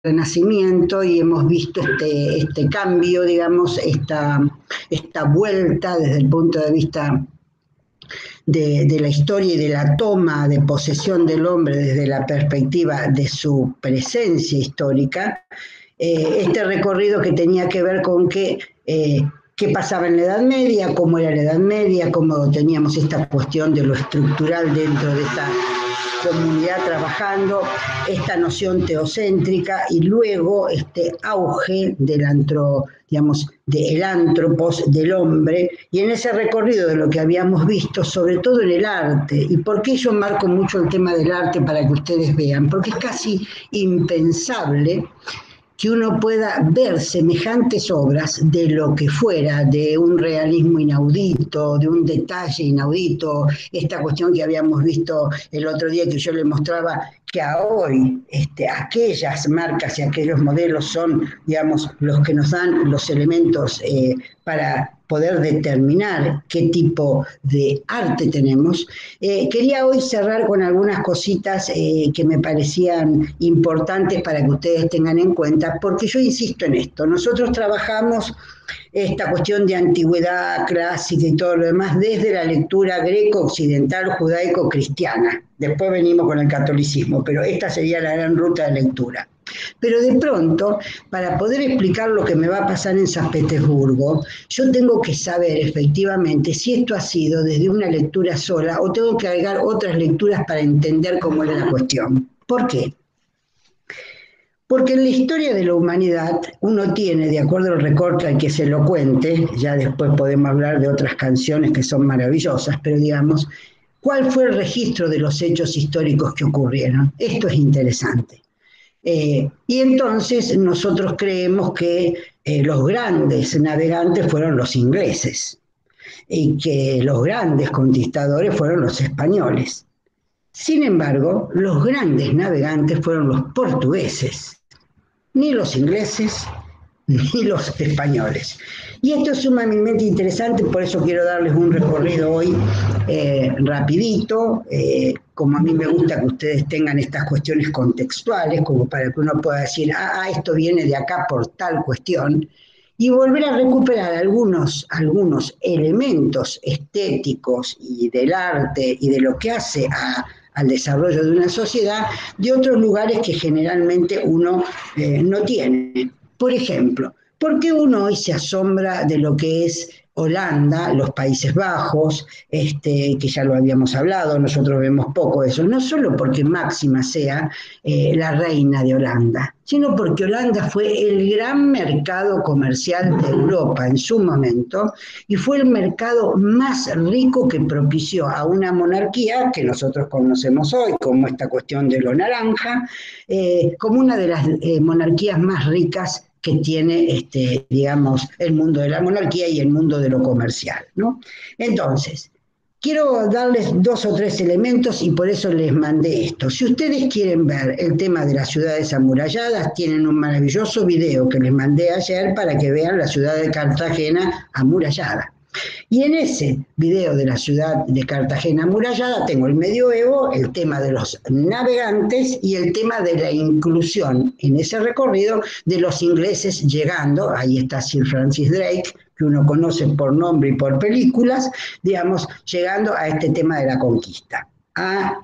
Renacimiento y hemos visto este cambio, digamos, esta vuelta desde el punto de vista de la historia y de la toma de posesión del hombre desde la perspectiva de su presencia histórica, este recorrido que tenía que ver con qué pasaba en la Edad Media, cómo era la Edad Media, cómo teníamos esta cuestión de lo estructural dentro de esta comunidad trabajando, esta noción teocéntrica y luego este auge del del antropos, del hombre, y en ese recorrido de lo que habíamos visto, sobre todo en el arte. ¿Y por qué yo marco mucho el tema del arte para que ustedes vean? Porque es casi impensable que uno pueda ver semejantes obras de lo que fuera, de un realismo inaudito, de un detalle inaudito, esta cuestión que habíamos visto el otro día que yo le mostraba, que a hoy aquellas marcas y aquellos modelos son, digamos, los que nos dan los elementos para poder determinar qué tipo de arte tenemos. Quería hoy cerrar con algunas cositas que me parecían importantes para que ustedes tengan en cuenta, porque yo insisto en esto, nosotros trabajamos esta cuestión de antigüedad clásica y todo lo demás desde la lectura greco-occidental, judaico-cristiana. Después venimos con el catolicismo, pero esta sería la gran ruta de lectura. Pero de pronto, para poder explicar lo que me va a pasar en San Petersburgo, yo tengo que saber efectivamente si esto ha sido desde una lectura sola o tengo que agregar otras lecturas para entender cómo era la cuestión. ¿Por qué? Porque en la historia de la humanidad uno tiene, de acuerdo al recorte al que se lo cuente, ya después podemos hablar de otras canciones que son maravillosas, pero digamos, ¿cuál fue el registro de los hechos históricos que ocurrieron? Esto es interesante. Y entonces nosotros creemos que los grandes navegantes fueron los ingleses y que los grandes conquistadores fueron los españoles. Sin embargo, los grandes navegantes fueron los portugueses, ni los ingleses ni los españoles. Y esto es sumamente interesante, por eso quiero darles un recorrido hoy rapidito, como a mí me gusta que ustedes tengan estas cuestiones contextuales, como para que uno pueda decir, esto viene de acá por tal cuestión, y volver a recuperar algunos elementos estéticos y del arte y de lo que hace al desarrollo de una sociedad de otros lugares que generalmente uno no tiene. Por ejemplo, ¿por qué uno hoy se asombra de lo que es Holanda, los Países Bajos, que ya lo habíamos hablado, nosotros vemos poco de eso, no solo porque Máxima sea la reina de Holanda, sino porque Holanda fue el gran mercado comercial de Europa en su momento y fue el mercado más rico que propició a una monarquía que nosotros conocemos hoy como esta cuestión de lo naranja, como una de las monarquías más ricas que tiene, digamos, el mundo de la monarquía y el mundo de lo comercial, ¿no? Entonces, quiero darles 2 o 3 elementos y por eso les mandé esto. Si ustedes quieren ver el tema de las ciudades amuralladas, tienen un maravilloso video que les mandé ayer para que vean la ciudad de Cartagena amurallada. Y en ese video de la ciudad de Cartagena amurallada tengo el medioevo, el tema de los navegantes y el tema de la inclusión en ese recorrido de los ingleses llegando, ahí está Sir Francis Drake, que uno conoce por nombre y por películas, digamos, llegando a este tema de la conquista, a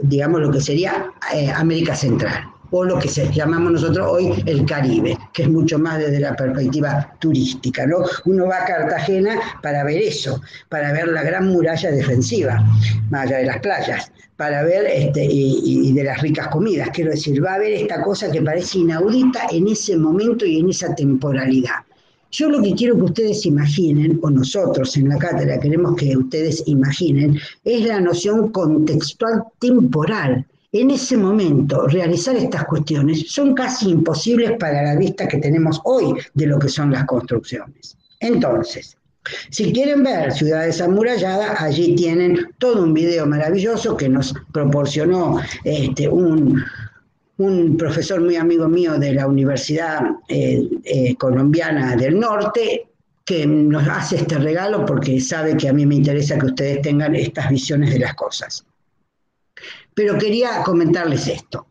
digamos lo que sería América Central, o lo que llamamos nosotros hoy el Caribe, que es mucho más desde la perspectiva turística, ¿no? Uno va a Cartagena para ver eso, para ver la gran muralla defensiva, más allá de las playas, para ver y de las ricas comidas, quiero decir, va a ver esta cosa que parece inaudita en ese momento y en esa temporalidad. Yo lo que quiero que ustedes imaginen, o nosotros en la cátedra queremos que ustedes imaginen, es la noción contextual temporal. En ese momento, realizar estas cuestiones son casi imposibles para la vista que tenemos hoy de lo que son las construcciones. Entonces, si quieren ver ciudades amuralladas, allí tienen todo un video maravilloso que nos proporcionó un profesor muy amigo mío de la Universidad Colombiana del Norte, que nos hace este regalo porque sabe que a mí me interesa que ustedes tengan estas visiones de las cosas. Pero quería comentarles esto.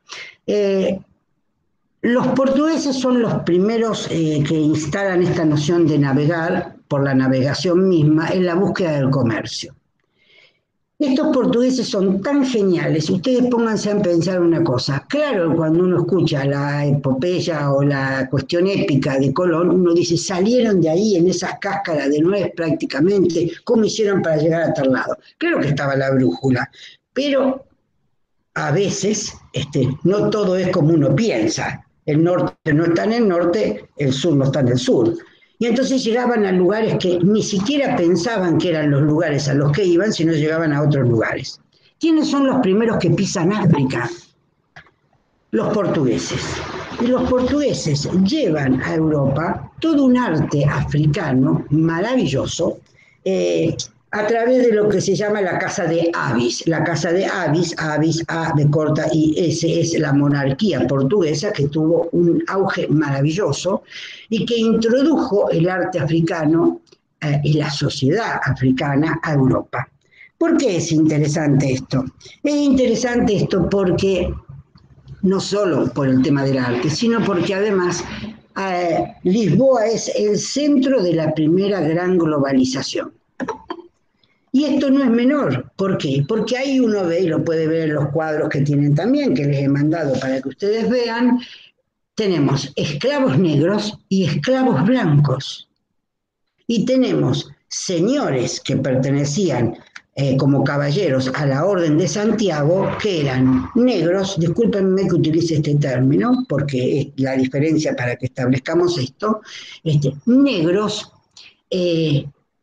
Los portugueses son los primeros que instalan esta noción de navegar por la navegación misma en la búsqueda del comercio. Estos portugueses son tan geniales, ustedes pónganse a pensar una cosa. Claro, cuando uno escucha la epopeya o la cuestión épica de Colón, uno dice, salieron de ahí en esas cáscaras de nuez prácticamente, ¿cómo hicieron para llegar a tal lado? Claro que estaba la brújula, pero a veces no todo es como uno piensa. El norte no está en el norte, el sur no está en el sur. Y entonces llegaban a lugares que ni siquiera pensaban que eran los lugares a los que iban, sino llegaban a otros lugares. ¿Quiénes son los primeros que pisan África? Los portugueses. Y los portugueses llevan a Europa todo un arte africano maravilloso, a través de lo que se llama la Casa de Avis. La Casa de Avis, Avis, A de corta y S, es la monarquía portuguesa que tuvo un auge maravilloso y que introdujo el arte africano y la sociedad africana a Europa. ¿Por qué es interesante esto? Es interesante esto porque no solo por el tema del arte, sino porque además Lisboa es el centro de la primera gran globalización. Y esto no es menor. ¿Por qué? Porque ahí uno ve, y lo puede ver en los cuadros que tienen también, que les he mandado para que ustedes vean, tenemos esclavos negros y esclavos blancos. Y tenemos señores que pertenecían como caballeros a la Orden de Santiago, que eran negros, discúlpenme que utilice este término, porque es la diferencia para que establezcamos esto, negros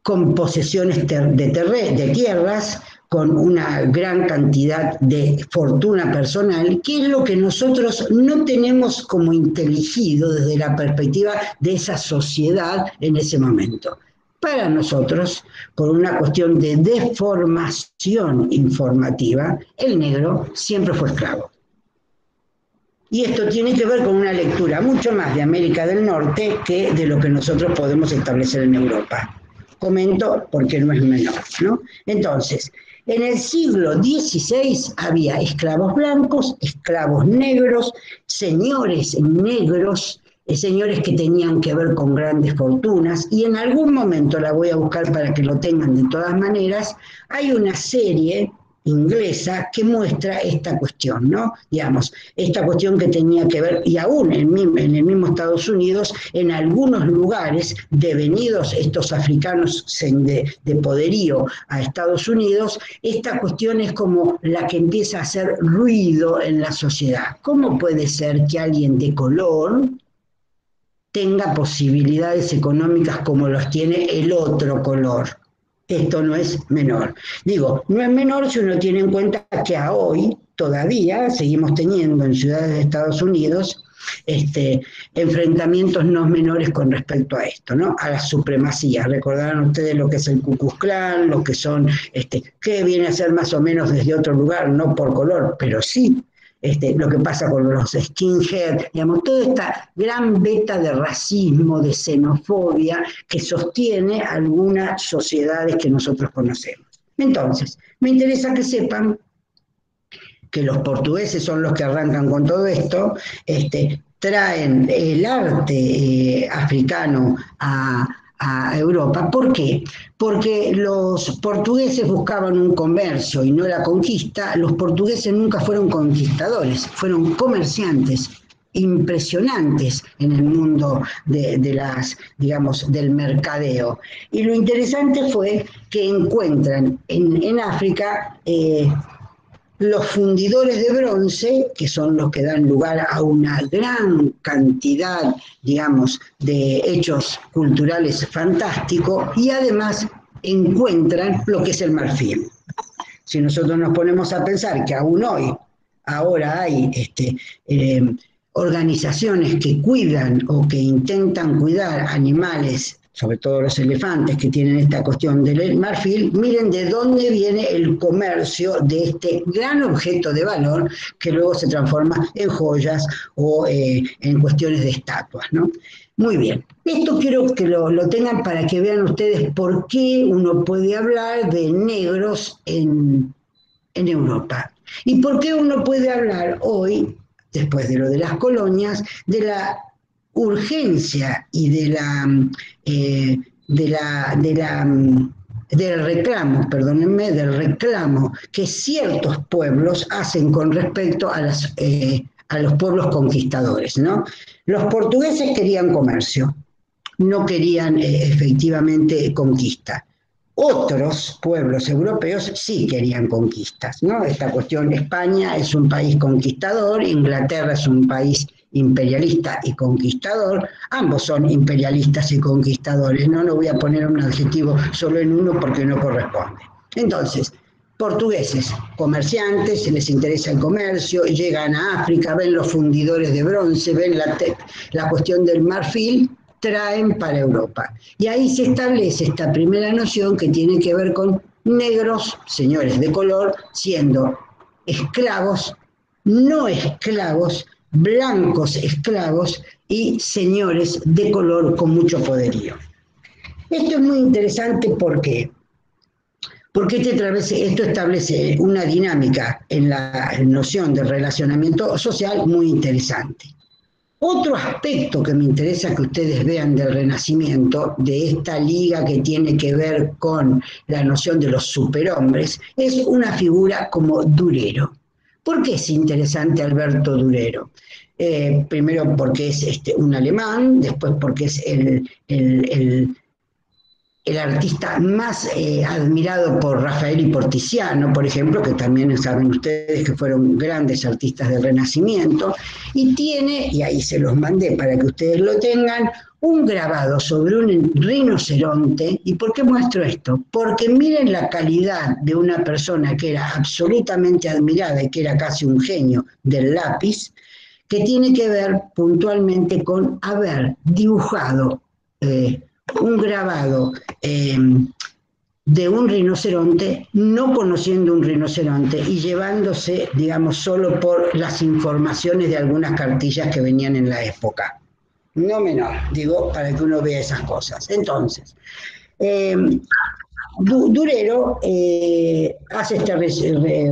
con posesiones de tierras, con una gran cantidad de fortuna personal, que es lo que nosotros no tenemos como inteligido desde la perspectiva de esa sociedad en ese momento. Para nosotros, por una cuestión de deformación informativa, el negro siempre fue esclavo. Y esto tiene que ver con una lectura mucho más de América del Norte que de lo que nosotros podemos establecer en Europa. Comento porque no es menor, ¿no? Entonces, en el siglo XVI había esclavos blancos, esclavos negros, señores negros, señores que tenían que ver con grandes fortunas, y en algún momento la voy a buscar para que lo tengan de todas maneras, hay una serie inglesa que muestra esta cuestión, ¿no? Digamos, esta cuestión que tenía que ver, y aún en el mismo Estados Unidos, en algunos lugares devenidos estos africanos de poderío a Estados Unidos, esta cuestión es como la que empieza a hacer ruido en la sociedad. ¿Cómo puede ser que alguien de color tenga posibilidades económicas como los tiene el otro color? Esto no es menor. Digo, no es menor si uno tiene en cuenta que a hoy todavía seguimos teniendo en ciudades de Estados Unidos enfrentamientos no menores con respecto a esto, ¿no? A la supremacía. Recordarán ustedes lo que es el Ku Klux Klan, lo que son, que viene a ser más o menos desde otro lugar, no por color, pero sí lo que pasa con los skinhead, digamos, toda esta gran beta de racismo, de xenofobia que sostiene algunas sociedades que nosotros conocemos. Entonces, me interesa que sepan que los portugueses son los que arrancan con todo esto, traen el arte africano a Europa. ¿Por qué? Porque los portugueses buscaban un comercio y no la conquista. Los portugueses nunca fueron conquistadores, fueron comerciantes impresionantes en el mundo del mercadeo. Y lo interesante fue que encuentran en África los fundidores de bronce, que son los que dan lugar a una gran cantidad, digamos, de hechos culturales fantásticos, y además encuentran lo que es el marfil. Si nosotros nos ponemos a pensar que aún hoy, ahora hay organizaciones que cuidan o que intentan cuidar animales, sobre todo los elefantes que tienen esta cuestión del marfil, miren de dónde viene el comercio de este gran objeto de valor que luego se transforma en joyas o en cuestiones de estatuas, ¿no? Muy bien, esto quiero que lo tengan para que vean ustedes por qué uno puede hablar de negros en Europa y por qué uno puede hablar hoy después de lo de las colonias, de la urgencia y del reclamo, perdónenme, del reclamo que ciertos pueblos hacen con respecto a los pueblos conquistadores, ¿no? Los portugueses querían comercio, no querían efectivamente conquista. Otros pueblos europeos sí querían conquistas, ¿no? Esta cuestión, España es un país conquistador, Inglaterra es un país imperialista y conquistador, ambos son imperialistas y conquistadores, no voy a poner un adjetivo solo en uno porque no corresponde. Entonces, portugueses, comerciantes, les interesa el comercio, llegan a África, ven los fundidores de bronce, ven la cuestión del marfil, traen para Europa. Y ahí se establece esta primera noción que tiene que ver con negros, señores de color, siendo esclavos, no esclavos, blancos esclavos y señores de color con mucho poderío. Esto es muy interesante porque esto establece una dinámica en la noción del relacionamiento social muy interesante. Otro aspecto que me interesa que ustedes vean del Renacimiento, de esta liga que tiene que ver con la noción de los superhombres, es una figura como Durero. ¿Por qué es interesante Alberto Durero? Primero porque es un alemán, después porque es el artista más admirado por Rafael y por Tiziano, por ejemplo, que también saben ustedes que fueron grandes artistas del Renacimiento, y tiene, y ahí se los mandé para que ustedes lo tengan, un grabado sobre un rinoceronte. ¿Y por qué muestro esto? Porque miren la calidad de una persona que era absolutamente admirada y que era casi un genio del lápiz, que tiene que ver puntualmente con haber dibujado un grabado de un rinoceronte, no conociendo un rinoceronte y llevándose, digamos, solo por las informaciones de algunas cartillas que venían en la época. No menor, digo, para que uno vea esas cosas. Entonces, Durero hace este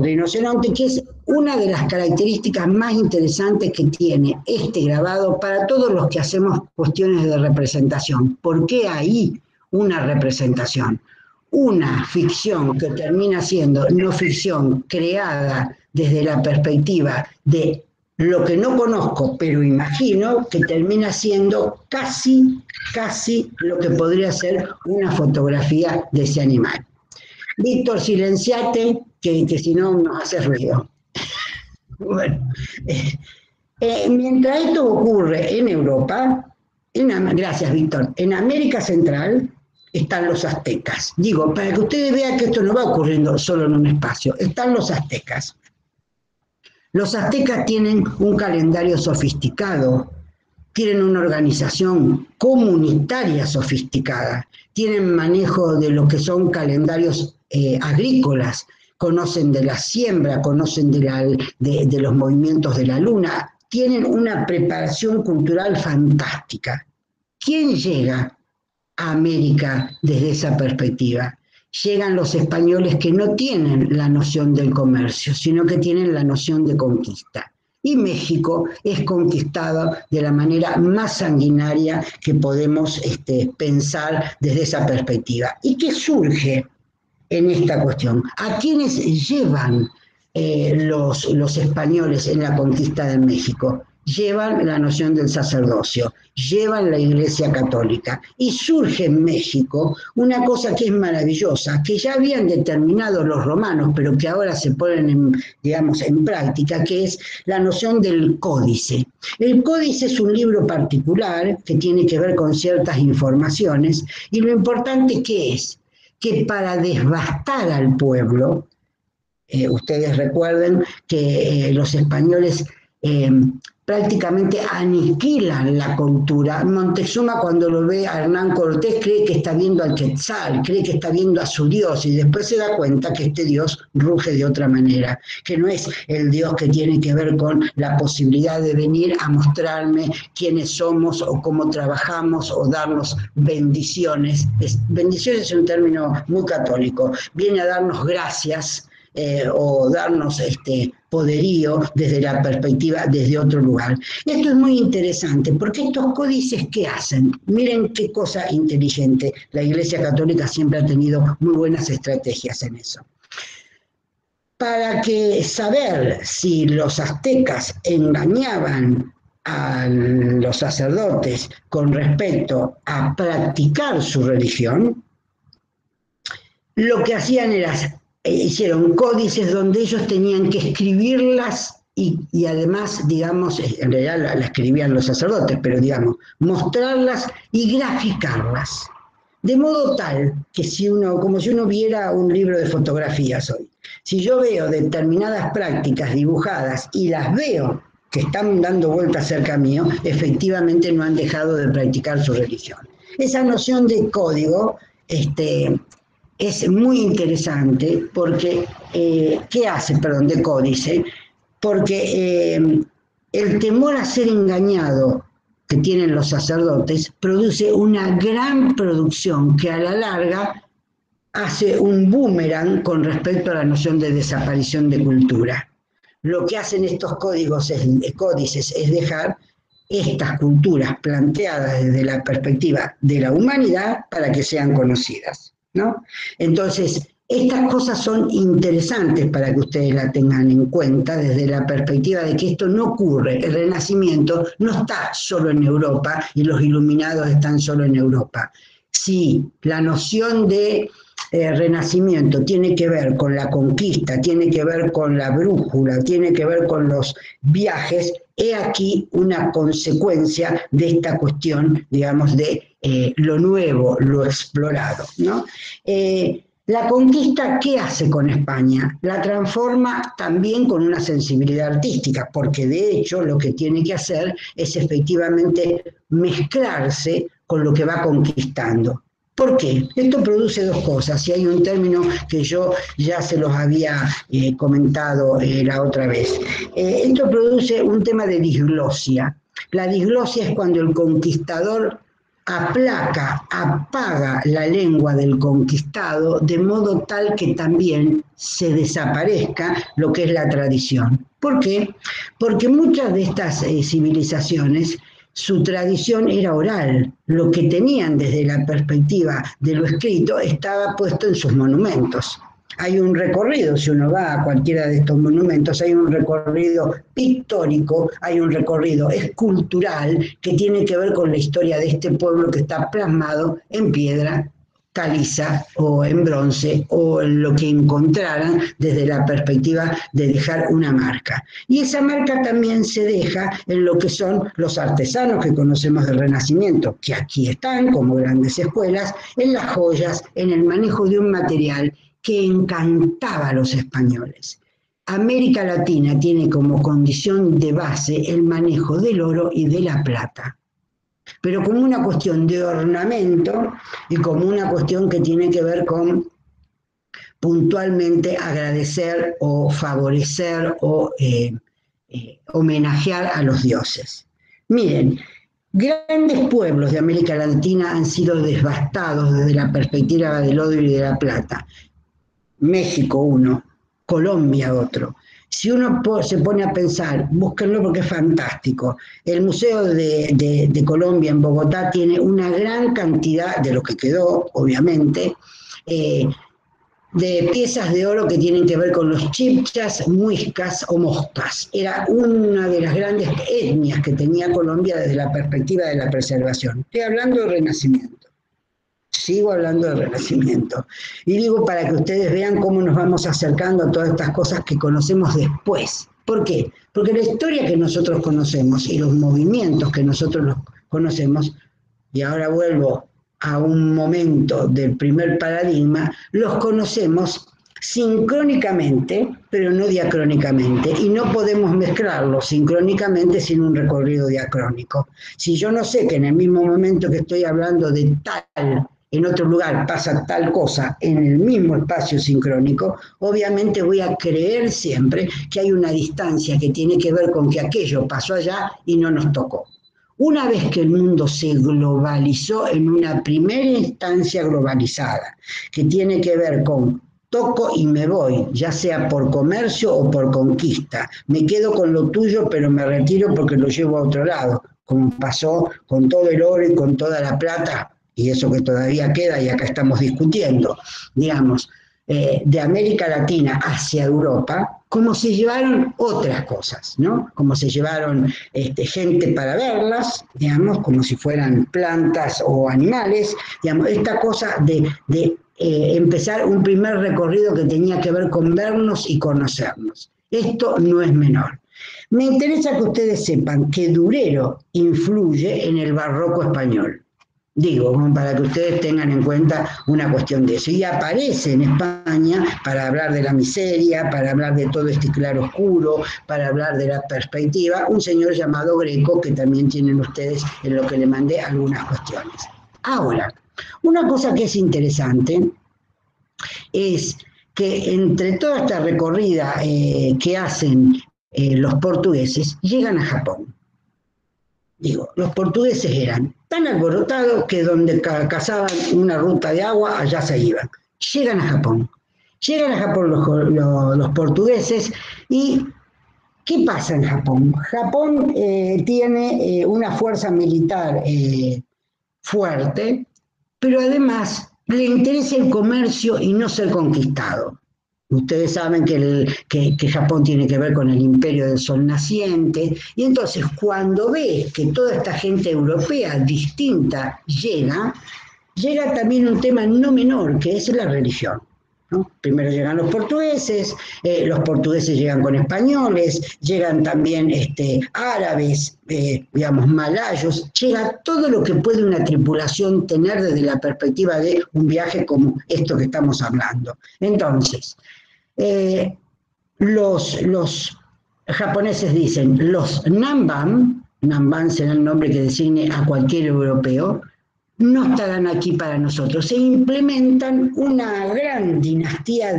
rinoceronte, que es una de las características más interesantes que tiene este grabado para todos los que hacemos cuestiones de representación. ¿Por qué ahí una representación? Una ficción que termina siendo no ficción creada desde la perspectiva de lo que no conozco, pero imagino que termina siendo casi lo que podría ser una fotografía de ese animal. Víctor, silenciate, que si no nos hace ruido. Bueno, mientras esto ocurre en Europa, gracias Víctor, en América Central están los aztecas. Digo, para que ustedes vean que esto no va ocurriendo solo en un espacio, están los aztecas. Los aztecas tienen un calendario sofisticado, tienen una organización comunitaria sofisticada, tienen manejo de lo que son calendarios agrícolas, conocen de la siembra, conocen de los movimientos de la luna, tienen una preparación cultural fantástica. ¿Quién llega a América desde esa perspectiva? Llegan los españoles que no tienen la noción del comercio, sino que tienen la noción de conquista. Y México es conquistado de la manera más sanguinaria que podemos pensar desde esa perspectiva. ¿Y qué surge en esta cuestión? ¿A quiénes llevan los españoles en la conquista de México? Llevan la noción del sacerdocio, llevan la Iglesia Católica, y surge en México una cosa que es maravillosa, que ya habían determinado los romanos, pero que ahora se ponen en práctica, que es la noción del códice. El códice es un libro particular que tiene que ver con ciertas informaciones, y lo importante que es que para desbastar al pueblo, ustedes recuerden que los españoles prácticamente aniquilan la cultura. Montezuma, cuando lo ve a Hernán Cortés, cree que está viendo al Quetzal, cree que está viendo a su Dios, y después se da cuenta que este Dios ruge de otra manera, que no es el Dios que tiene que ver con la posibilidad de venir a mostrarme quiénes somos o cómo trabajamos o darnos bendiciones. Bendiciones es un término muy católico, viene a darnos gracias o darnos poderío desde la perspectiva, desde otro lugar. Esto es muy interesante, porque estos códices, ¿qué hacen? Miren qué cosa inteligente. La Iglesia Católica siempre ha tenido muy buenas estrategias en eso. Para que saber si los aztecas engañaban a los sacerdotes con respecto a practicar su religión, lo que hacían era, hicieron códices donde ellos tenían que escribirlas y además, digamos, en realidad la escribían los sacerdotes, pero digamos, mostrarlas y graficarlas. De modo tal que si uno, como si uno viera un libro de fotografías hoy, si yo veo determinadas prácticas dibujadas y las veo que están dando vueltas cerca mío, efectivamente no han dejado de practicar su religión. Esa noción de código, es muy interesante porque, ¿qué hace, perdón, de códice? Porque el temor a ser engañado que tienen los sacerdotes produce una gran producción que a la larga hace un boomerang con respecto a la noción de desaparición de cultura. Lo que hacen estos códices es dejar estas culturas planteadas desde la perspectiva de la humanidad para que sean conocidas, ¿no? Entonces, estas cosas son interesantes para que ustedes la tengan en cuenta desde la perspectiva de que esto no ocurre. El Renacimiento no está solo en Europa y los iluminados están solo en Europa. Sí, la noción de Renacimiento tiene que ver con la conquista, tiene que ver con la brújula, tiene que ver con los viajes. He aquí una consecuencia de esta cuestión, digamos, de lo nuevo, lo explorado, ¿no? La conquista, ¿qué hace con España? La transforma también con una sensibilidad artística, porque de hecho lo que tiene que hacer es efectivamente mezclarse con lo que va conquistando. ¿Por qué? Esto produce dos cosas, y hay un término que yo ya se los había comentado la otra vez. Esto produce un tema de disglosia. La disglosia es cuando el conquistador aplaca, apaga la lengua del conquistado de modo tal que también se desaparezca lo que es la tradición. ¿Por qué? Porque muchas de estas civilizaciones, su tradición era oral. Lo que tenían desde la perspectiva de lo escrito estaba puesto en sus monumentos. Hay un recorrido, si uno va a cualquiera de estos monumentos, hay un recorrido pictórico, hay un recorrido escultural que tiene que ver con la historia de este pueblo que está plasmado en piedra caliza o en bronce o en lo que encontraran desde la perspectiva de dejar una marca. Y esa marca también se deja en lo que son los artesanos que conocemos del Renacimiento, que aquí están como grandes escuelas, en las joyas, en el manejo de un material que encantaba a los españoles. América Latina tiene como condición de base el manejo del oro y de la plata, pero como una cuestión de ornamento y como una cuestión que tiene que ver con puntualmente agradecer o favorecer o homenajear a los dioses. Miren, grandes pueblos de América Latina han sido devastados desde la perspectiva del oro y de la plata. México uno, Colombia otro. Si uno se pone a pensar, búsquenlo porque es fantástico. El Museo de Colombia en Bogotá tiene una gran cantidad, de lo que quedó, obviamente, de piezas de oro que tienen que ver con los chibchas, muiscas o moscas. Era una de las grandes etnias que tenía Colombia desde la perspectiva de la preservación. Estoy hablando del Renacimiento. Sigo hablando del Renacimiento. Y digo para que ustedes vean cómo nos vamos acercando a todas estas cosas que conocemos después. ¿Por qué? Porque la historia que nosotros conocemos y los movimientos que nosotros conocemos, y ahora vuelvo a un momento del primer paradigma, los conocemos sincrónicamente, pero no diacrónicamente, y no podemos mezclarlos sincrónicamente sin un recorrido diacrónico. Si yo no sé que en el mismo momento que estoy hablando de tal, en otro lugar pasa tal cosa en el mismo espacio sincrónico, obviamente voy a creer siempre que hay una distancia que tiene que ver con que aquello pasó allá y no nos tocó. Una vez que el mundo se globalizó en una primera instancia globalizada, que tiene que ver con toco y me voy, ya sea por comercio o por conquista. Me quedo con lo tuyo, pero me retiro porque lo llevo a otro lado, como pasó con todo el oro y con toda la plata, y eso que todavía queda y acá estamos discutiendo, digamos, de América Latina hacia Europa, como se llevaron otras cosas, ¿no? Como se llevaron gente para verlas, digamos, como si fueran plantas o animales, digamos, esta cosa de empezar un primer recorrido que tenía que ver con vernos y conocernos. Esto no es menor. Me interesa que ustedes sepan que Durero influye en el barroco español. Digo, para que ustedes tengan en cuenta una cuestión de eso. Y aparece en España para hablar de la miseria, para hablar de todo este claroscuro, para hablar de la perspectiva, un señor llamado Greco, que también tienen ustedes en lo que le mandé algunas cuestiones. Ahora, una cosa que es interesante es que entre toda esta recorrida que hacen los portugueses, llegan a Japón. Digo, los portugueses eran tan alborotados que donde cazaban una ruta de agua, allá se iban. Llegan a Japón. Llegan a Japón los portugueses y ¿qué pasa en Japón? Japón tiene una fuerza militar fuerte, pero además le interesa el comercio y no ser conquistado. Ustedes saben que Japón tiene que ver con el imperio del sol naciente, y entonces cuando ve que toda esta gente europea distinta llega también un tema no menor, que es la religión. ¿No? Primero llegan los portugueses llegan con españoles, llegan también árabes, digamos, malayos, llega todo lo que puede una tripulación tener desde la perspectiva de un viaje como esto que estamos hablando. Entonces, los japoneses dicen, los Namban será el nombre que designe a cualquier europeo, no estarán aquí para nosotros. Se implementan una gran dinastía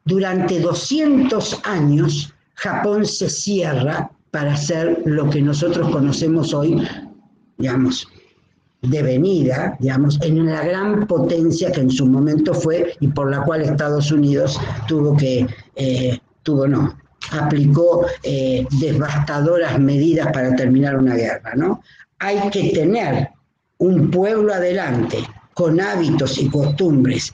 durante 200 años, Japón se cierra para hacer lo que nosotros conocemos hoy, digamos, devenida, digamos, en la gran potencia que en su momento fue y por la cual Estados Unidos aplicó devastadoras medidas para terminar una guerra, ¿no? Hay que tener un pueblo adelante con hábitos y costumbres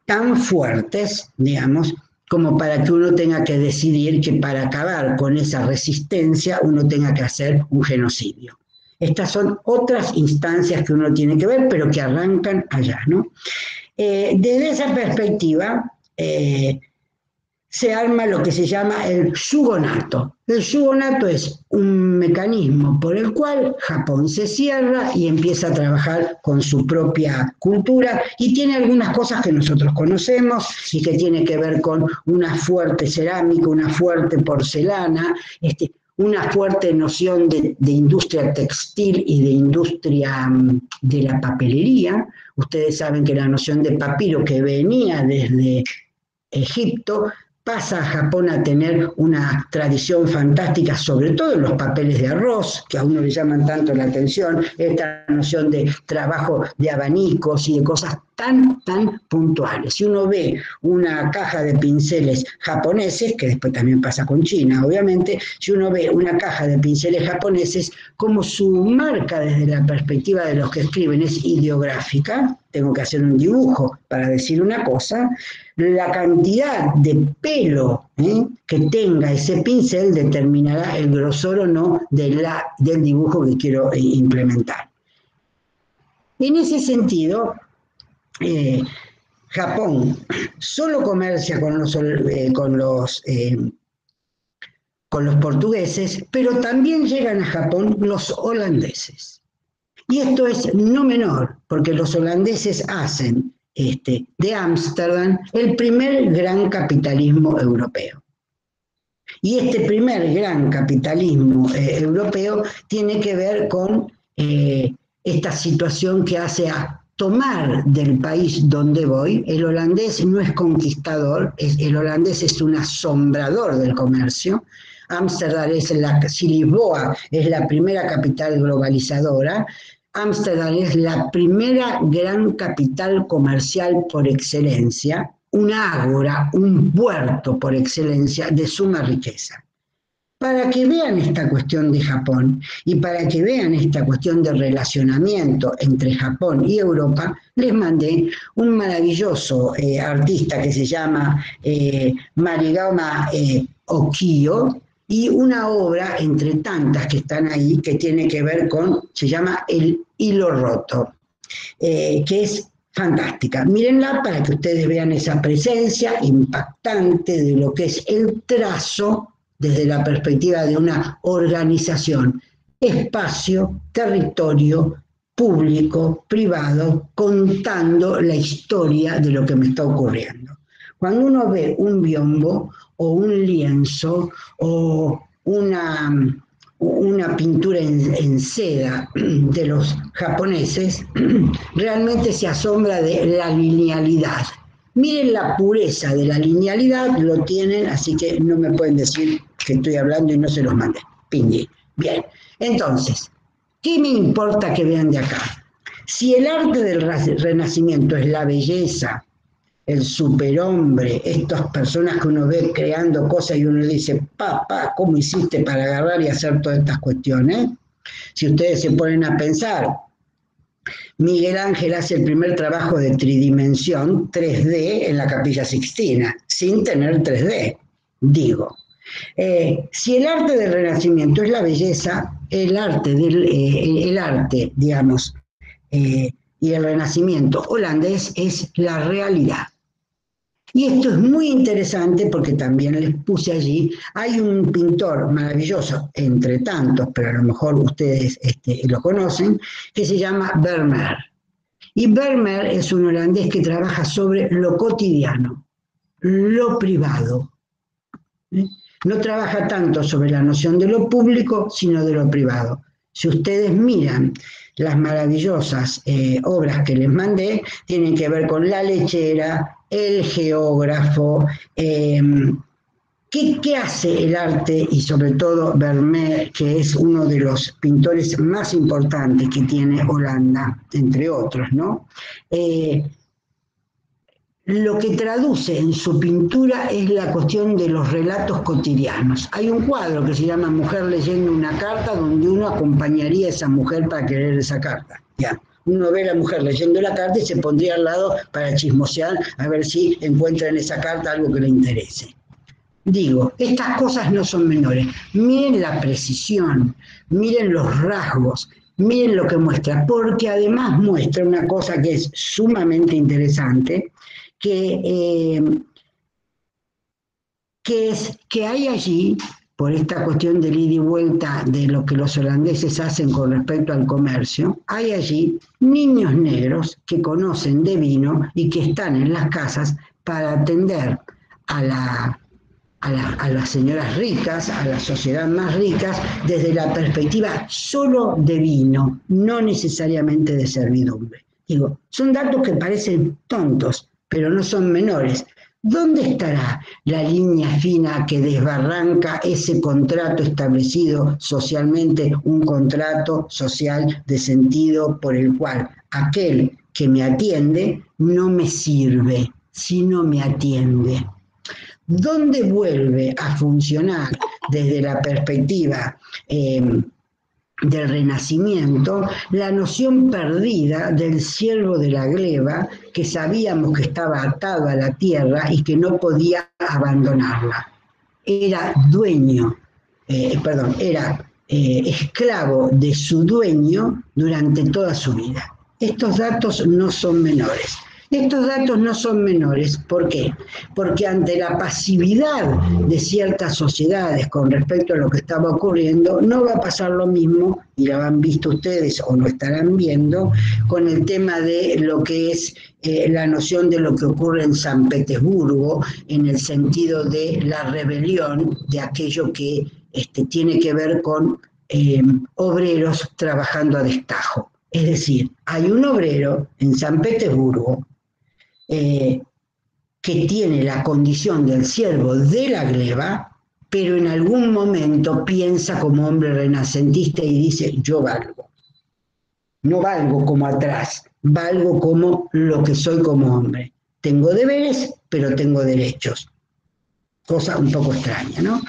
tan fuertes, digamos, como para que uno tenga que decidir que para acabar con esa resistencia uno tenga que hacer un genocidio. Estas son otras instancias que uno tiene que ver, pero que arrancan allá, ¿no? Desde esa perspectiva, se arma lo que se llama el shogunato. El shogunato es un mecanismo por el cual Japón se cierra y empieza a trabajar con su propia cultura y tiene algunas cosas que nosotros conocemos y que tiene que ver con una fuerte cerámica, una fuerte porcelana, una fuerte noción de industria textil y de industria de la papelería. Ustedes saben que la noción de papiro que venía desde Egipto pasa a Japón a tener una tradición fantástica, sobre todo en los papeles de arroz, que a uno le llaman tanto la atención, esta noción de trabajo de abanicos y de cosas tan puntuales. Si uno ve una caja de pinceles japoneses, que después también pasa con China, obviamente, si uno ve una caja de pinceles japoneses, como su marca desde la perspectiva de los que escriben es ideográfica, tengo que hacer un dibujo para decir una cosa, la cantidad de pelo que tenga ese pincel determinará el grosor o no del dibujo que quiero implementar. En ese sentido, Japón solo comercia con los portugueses, pero también llegan a Japón los holandeses. Y esto es no menor, porque los holandeses hacen de Ámsterdam el primer gran capitalismo europeo. Y este primer gran capitalismo europeo tiene que ver con esta situación que hace a tomar del país donde voy. El holandés no es conquistador, el holandés es un asombrador del comercio. Ámsterdam si Lisboa es la primera capital globalizadora, Ámsterdam es la primera gran capital comercial por excelencia, una ágora, un puerto por excelencia de suma riqueza. Para que vean esta cuestión de Japón y para que vean esta cuestión de relacionamiento entre Japón y Europa, les mandé un maravilloso artista que se llama Marigaoma Okio, y una obra entre tantas que están ahí que tiene que ver con, se llama El hilo roto, que es fantástica. Mírenla para que ustedes vean esa presencia impactante de lo que es el trazo desde la perspectiva de una organización, espacio, territorio, público, privado, contando la historia de lo que me está ocurriendo. Cuando uno ve un biombo o un lienzo o una pintura en seda de los japoneses, realmente se asombra de la linealidad. Miren la pureza de la linealidad, lo tienen, así que no me pueden decir que estoy hablando y no se los mandé. Pingui. Bien, entonces, ¿qué me importa que vean de acá? Si el arte del Renacimiento es la belleza, el superhombre, estas personas que uno ve creando cosas y uno dice, papá, ¿cómo hiciste para agarrar y hacer todas estas cuestiones? Si ustedes se ponen a pensar, Miguel Ángel hace el primer trabajo de tridimensión 3D en la Capilla Sixtina, sin tener 3D, digo. Si el arte del Renacimiento es la belleza, el arte, digamos, y el Renacimiento holandés es la realidad. Y esto es muy interesante porque también les puse allí, hay un pintor maravilloso, entre tantos, pero a lo mejor ustedes lo conocen, que se llama Vermeer. Y Vermeer es un holandés que trabaja sobre lo cotidiano, lo privado. No trabaja tanto sobre la noción de lo público, sino de lo privado. Si ustedes miran las maravillosas obras que les mandé, tienen que ver con la lechera, el geógrafo, ¿qué hace el arte? Y sobre todo Vermeer, que es uno de los pintores más importantes que tiene Holanda, entre otros, ¿no? Lo que traduce en su pintura es la cuestión de los relatos cotidianos. Hay un cuadro que se llama Mujer leyendo una carta, donde uno acompañaría a esa mujer para que lea esa carta. Ya. Uno ve a la mujer leyendo la carta y se pondría al lado para chismosear a ver si encuentra en esa carta algo que le interese. Digo, estas cosas no son menores. Miren la precisión, miren los rasgos, miren lo que muestra, porque además muestra una cosa que es sumamente interesante, que es que hay allí, por esta cuestión del ida y vuelta de lo que los holandeses hacen con respecto al comercio, hay allí niños negros que conocen de vino y que están en las casas para atender a las señoras ricas, a la sociedad más ricas, desde la perspectiva solo de vino, no necesariamente de servidumbre. Digo, son datos que parecen tontos, pero no son menores. ¿Dónde estará la línea fina que desbarranca ese contrato establecido socialmente, un contrato social de sentido por el cual aquel que me atiende no me sirve, sino me atiende? ¿Dónde vuelve a funcionar desde la perspectiva del Renacimiento la noción perdida del siervo de la gleba, que sabíamos que estaba atado a la tierra y que no podía abandonarla? Era dueño, era esclavo de su dueño durante toda su vida. Estos datos no son menores. Estos datos no son menores, ¿por qué? Porque ante la pasividad de ciertas sociedades con respecto a lo que estaba ocurriendo, no va a pasar lo mismo, y lo han visto ustedes o lo estarán viendo, con el tema de lo que es la noción de lo que ocurre en San Petersburgo, en el sentido de la rebelión de aquello que tiene que ver con obreros trabajando a destajo. Es decir, hay un obrero en San Petersburgo que tiene la condición del siervo de la gleba, pero en algún momento piensa como hombre renacentista y dice, yo valgo. No valgo como atrás, valgo como lo que soy como hombre. Tengo deberes, pero tengo derechos. Cosa un poco extraña, ¿no?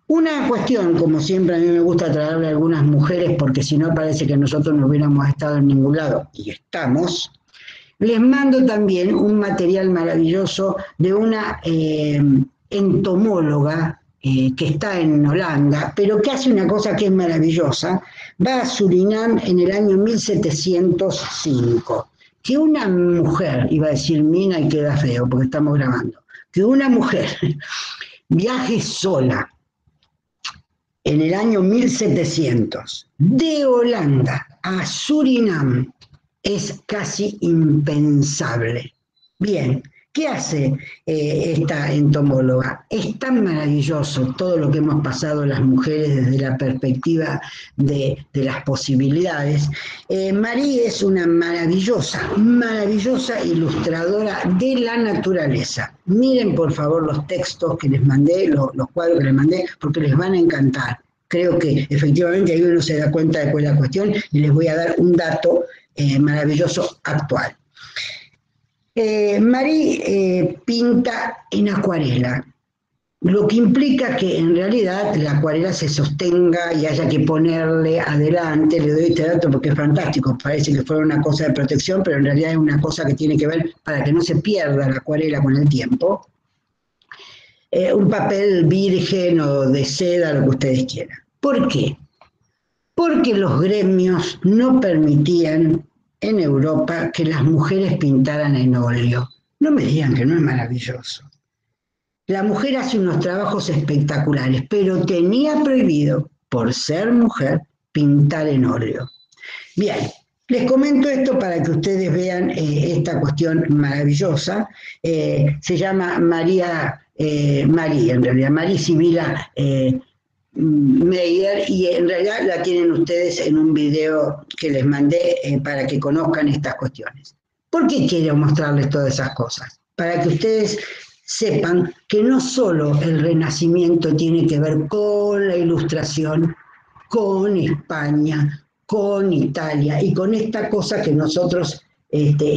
Una cuestión, como siempre a mí me gusta traerle a algunas mujeres, porque si no parece que nosotros no hubiéramos estado en ningún lado, y estamos, les mando también un material maravilloso de una entomóloga que está en Holanda, pero que hace una cosa que es maravillosa. Va a Surinam en el año 1705. Que una mujer, iba a decir mina y queda feo porque estamos grabando, que una mujer viaje sola en el año 1700 de Holanda a Surinam es casi impensable. Bien, ¿qué hace esta entomóloga? Es tan maravilloso todo lo que hemos pasado las mujeres desde la perspectiva de las posibilidades. Marie es una maravillosa ilustradora de la naturaleza. Miren por favor los textos que les mandé, los cuadros que les mandé, porque les van a encantar. Creo que efectivamente ahí uno se da cuenta de cuál es la cuestión y les voy a dar un dato maravilloso actual. Marie pinta en acuarela, lo que implica que en realidad la acuarela se sostenga y haya que ponerle adelante. Le doy este dato porque es fantástico, parece que fuera una cosa de protección, pero en realidad es una cosa que tiene que ver para que no se pierda la acuarela con el tiempo. Un papel virgen o de seda, lo que ustedes quieran. ¿Por qué? Porque los gremios no permitían en Europa que las mujeres pintaran en óleo. No me digan que no es maravilloso. La mujer hace unos trabajos espectaculares, pero tenía prohibido, por ser mujer, pintar en óleo. Bien, les comento esto para que ustedes vean esta cuestión maravillosa. Se llama María Sibila Meyer, y en realidad la tienen ustedes en un video que les mandé para que conozcan estas cuestiones. ¿Por qué quiero mostrarles todas esas cosas? Para que ustedes sepan que no solo el Renacimiento tiene que ver con la Ilustración, con España, con Italia y con esta cosa que nosotros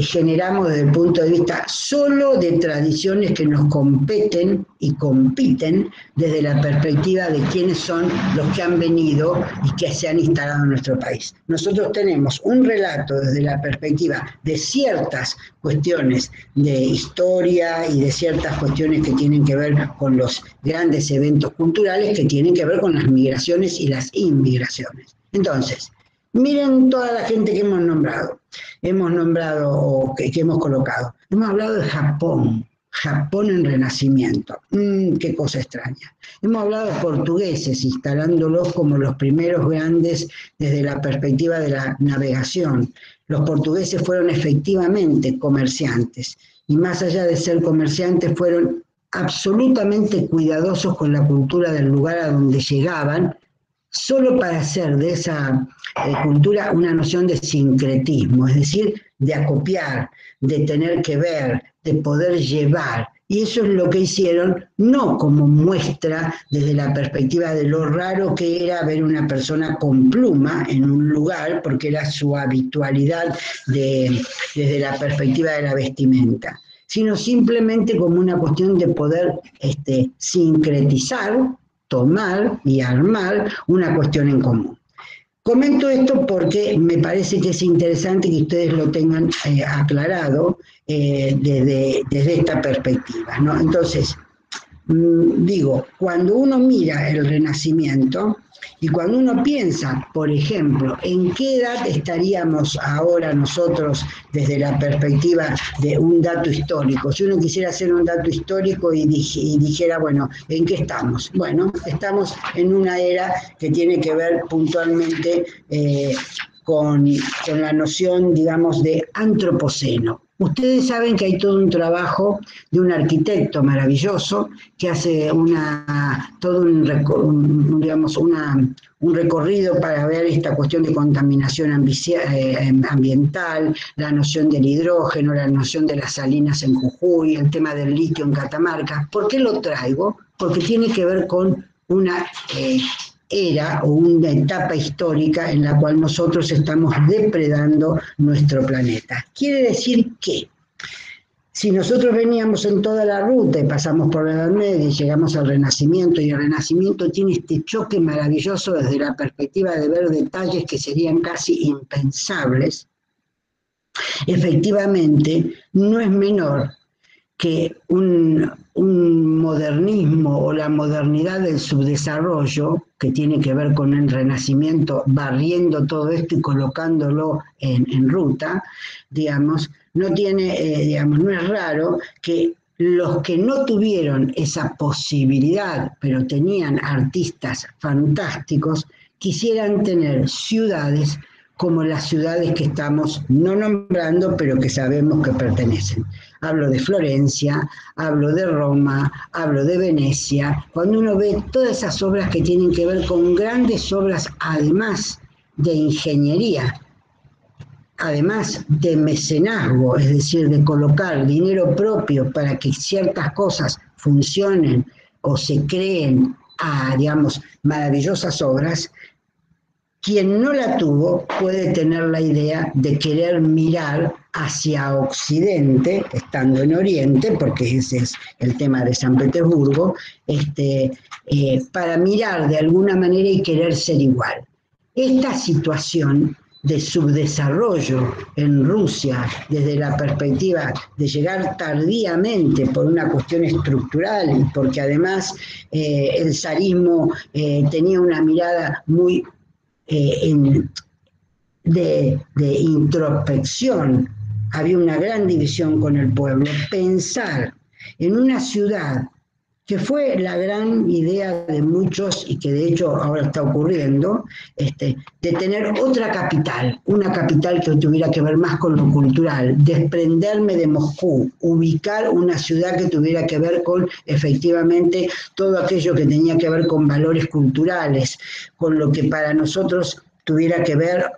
generamos desde el punto de vista solo de tradiciones que nos competen y compiten desde la perspectiva de quiénes son los que han venido y que se han instalado en nuestro país. Nosotros tenemos un relato desde la perspectiva de ciertas cuestiones de historia y de ciertas cuestiones que tienen que ver con los grandes eventos culturales que tienen que ver con las migraciones y las inmigraciones. Entonces, miren toda la gente que hemos nombrado o que hemos colocado. Hemos hablado de Japón en Renacimiento. Qué cosa extraña. Hemos hablado de portugueses, instalándolos como los primeros grandes desde la perspectiva de la navegación. Los portugueses fueron efectivamente comerciantes y más allá de ser comerciantes fueron absolutamente cuidadosos con la cultura del lugar a donde llegaban, solo para hacer de esa cultura una noción de sincretismo, es decir, de acopiar, de tener que ver, de poder llevar. Y eso es lo que hicieron, no como muestra desde la perspectiva de lo raro que era ver una persona con pluma en un lugar, porque era su habitualidad desde la perspectiva de la vestimenta, sino simplemente como una cuestión de poder sincretizar, tomar y armar una cuestión en común. Comento esto porque me parece que es interesante que ustedes lo tengan aclarado desde esta perspectiva, ¿no? Entonces, digo, cuando uno mira el Renacimiento y cuando uno piensa, por ejemplo, en qué edad estaríamos ahora nosotros desde la perspectiva de un dato histórico, si uno quisiera hacer un dato histórico y dijera, bueno, ¿en qué estamos? Bueno, estamos en una era que tiene que ver puntualmente con la noción, digamos, de antropoceno. Ustedes saben que hay todo un trabajo de un arquitecto maravilloso que hace todo un recorrido para ver esta cuestión de contaminación ambiental, la noción del hidrógeno, la noción de las salinas en Jujuy, el tema del litio en Catamarca. ¿Por qué lo traigo? Porque tiene que ver con una era o una etapa histórica en la cual nosotros estamos depredando nuestro planeta. Quiere decir que Si nosotros veníamos en toda la ruta y pasamos por la Edad Media y llegamos al Renacimiento, y el Renacimiento tiene este choque maravilloso desde la perspectiva de ver detalles que serían casi impensables, efectivamente no es menor que un modernismo o la modernidad del subdesarrollo, que tiene que ver con el Renacimiento, barriendo todo esto y colocándolo en ruta, digamos, no es raro que los que no tuvieron esa posibilidad, pero tenían artistas fantásticos, quisieran tener ciudades como las ciudades que estamos no nombrando, pero que sabemos que pertenecen. Hablo de Florencia, hablo de Roma, hablo de Venecia. Cuando uno ve todas esas obras que tienen que ver con grandes obras, además de ingeniería, además de mecenazgo, es decir, de colocar dinero propio para que ciertas cosas funcionen o se creen digamos, maravillosas obras, quien no la tuvo puede tener la idea de querer mirar hacia Occidente, estando en Oriente, porque ese es el tema de San Petersburgo, para mirar de alguna manera y querer ser igual. Esta situación de subdesarrollo en Rusia, desde la perspectiva de llegar tardíamente por una cuestión estructural y porque además el zarismo tenía una mirada muy de introspección, había una gran división con el pueblo. Pensar en una ciudad que fue la gran idea de muchos y que de hecho ahora está ocurriendo, de tener otra capital, una capital que tuviera que ver más con lo cultural, desprenderme de Moscú, ubicar una ciudad que tuviera que ver con efectivamente todo aquello que tenía que ver con valores culturales, con lo que para nosotros tuviera que ver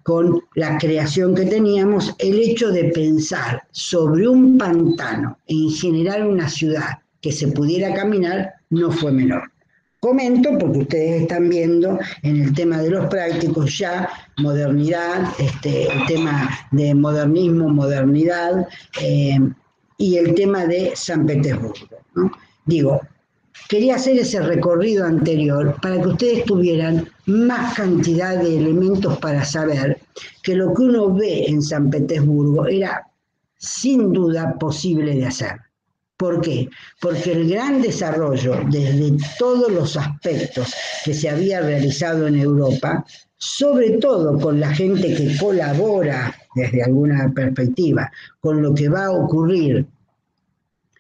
con la creación que teníamos, el hecho de pensar sobre un pantano en general una ciudad que se pudiera caminar no fue menor. Comento porque ustedes están viendo en el tema de los prácticos ya modernidad, el tema de modernismo, modernidad y el tema de San Petersburgo, ¿no? Digo, quería hacer ese recorrido anterior para que ustedes tuvieran más cantidad de elementos para saber que lo que uno ve en San Petersburgo era sin duda posible de hacer. ¿Por qué? Porque el gran desarrollo desde todos los aspectos que se había realizado en Europa, sobre todo con la gente que colabora desde alguna perspectiva con lo que va a ocurrir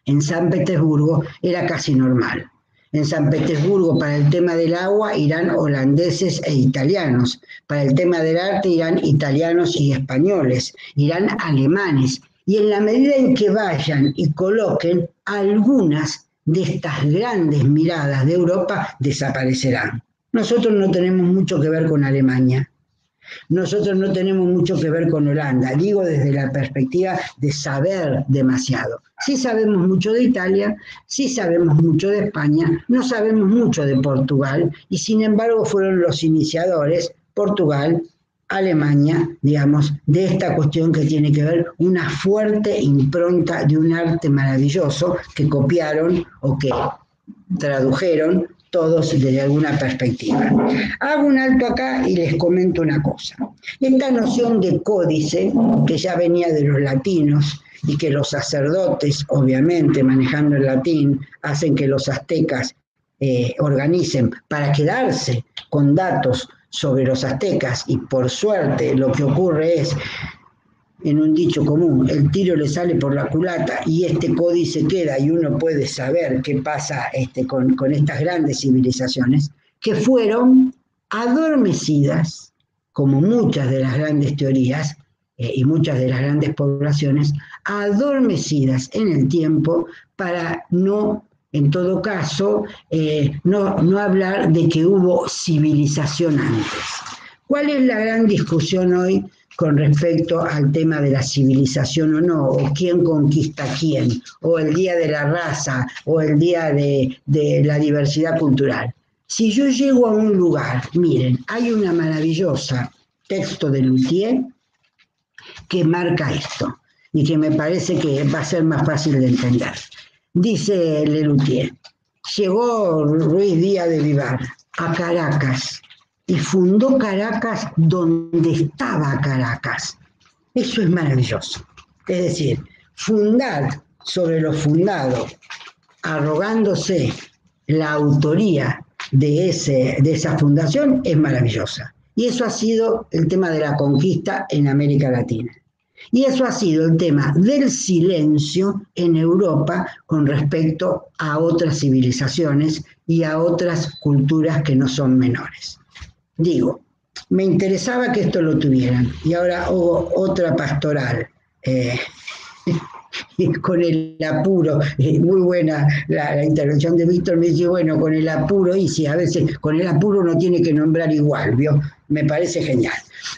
en San Petersburgo, era casi normal. En San Petersburgo, para el tema del agua, irán holandeses e italianos. Para el tema del arte, irán italianos y españoles. Irán alemanes. Y en la medida en que vayan y coloquen, algunas de estas grandes miradas de Europa desaparecerán. Nosotros no tenemos mucho que ver con Alemania. Nosotros no tenemos mucho que ver con Holanda, digo desde la perspectiva de saber demasiado. Sí sabemos mucho de Italia, sí sabemos mucho de España, no sabemos mucho de Portugal, y sin embargo fueron los iniciadores, Portugal, Alemania, digamos, de esta cuestión que tiene que ver una fuerte impronta de un arte maravilloso que copiaron o que tradujeron todos desde alguna perspectiva. Hago un alto acá y les comento una cosa. Esta noción de códice, que ya venía de los latinos y que los sacerdotes, obviamente, manejando el latín, hacen que los aztecas organicen para quedarse con datos sobre los aztecas, y por suerte lo que ocurre es, en un dicho común, el tiro le sale por la culata y este códice queda y uno puede saber qué pasa con estas grandes civilizaciones que fueron adormecidas, como muchas de las grandes teorías y muchas de las grandes poblaciones, adormecidas en el tiempo para no, en todo caso, no hablar de que hubo civilización antes. ¿Cuál es la gran discusión hoy con respecto al tema de la civilización o no, o quién conquista a quién, o el día de la raza, o el día de la diversidad cultural? Si yo llego a un lugar, miren, hay una maravillosa texto de Luthier que marca esto. y que me parece que va a ser más fácil de entender. Dice Lelutier, llegó Ruiz Díaz de Vivar a Caracas y fundó Caracas donde estaba Caracas. Eso es maravilloso. Es decir, fundar sobre lo fundado, arrogándose la autoría de esa fundación, es maravillosa. Y eso ha sido el tema de la conquista en América Latina. Y eso ha sido el tema del silencio en Europa con respecto a otras civilizaciones y a otras culturas que no son menores. Digo, me interesaba que esto lo tuvieran y ahora hubo otra pastoral. Con el apuro, muy buena la intervención de Víctor, me dice, bueno, con el apuro, y sí, a veces con el apuro uno tiene que nombrar igual, ¿vio? Me parece genial.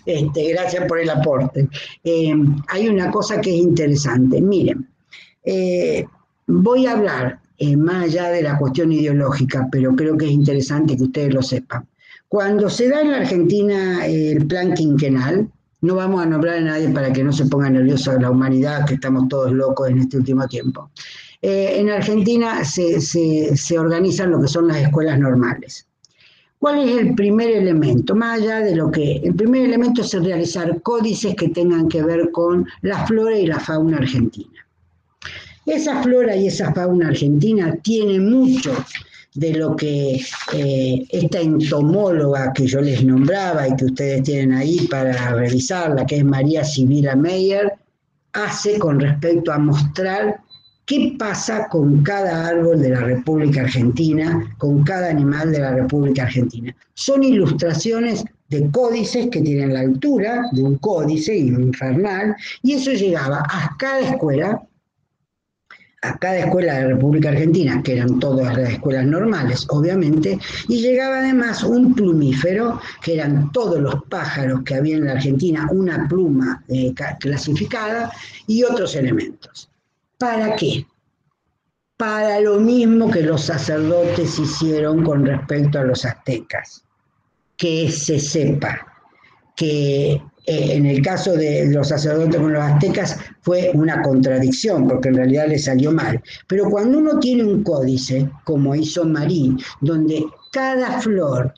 Gracias por el aporte. Hay una cosa que es interesante, miren, voy a hablar, más allá de la cuestión ideológica, pero creo que es interesante que ustedes lo sepan. Cuando se da en la Argentina el plan quinquenal, no vamos a nombrar a nadie para que no se ponga nerviosa la humanidad, que estamos todos locos en este último tiempo. En Argentina se organizan lo que son las escuelas normales. ¿Cuál es el primer elemento? Más allá de lo que... El primer elemento es realizar códices que tengan que ver con la flora y la fauna argentina. Esa flora y esa fauna argentina tiene mucho de lo que esta entomóloga que yo les nombraba y que ustedes tienen ahí para revisarla, que es María Sibila Meyer, hace con respecto a mostrar qué pasa con cada árbol de la República Argentina, con cada animal de la República Argentina. Son ilustraciones de códices que tienen la altura de un códice infernal, y eso llegaba a cada escuela de la República Argentina, que eran todas las escuelas normales, obviamente, y llegaba además un plumífero, que eran todos los pájaros que había en la Argentina, una pluma clasificada, y otros elementos. ¿Para qué? Para lo mismo que los sacerdotes hicieron con respecto a los aztecas, que se sepa que en el caso de los sacerdotes con los aztecas fue una contradicción, porque en realidad le salió mal. Pero cuando uno tiene un códice, como hizo Marín, donde cada flor,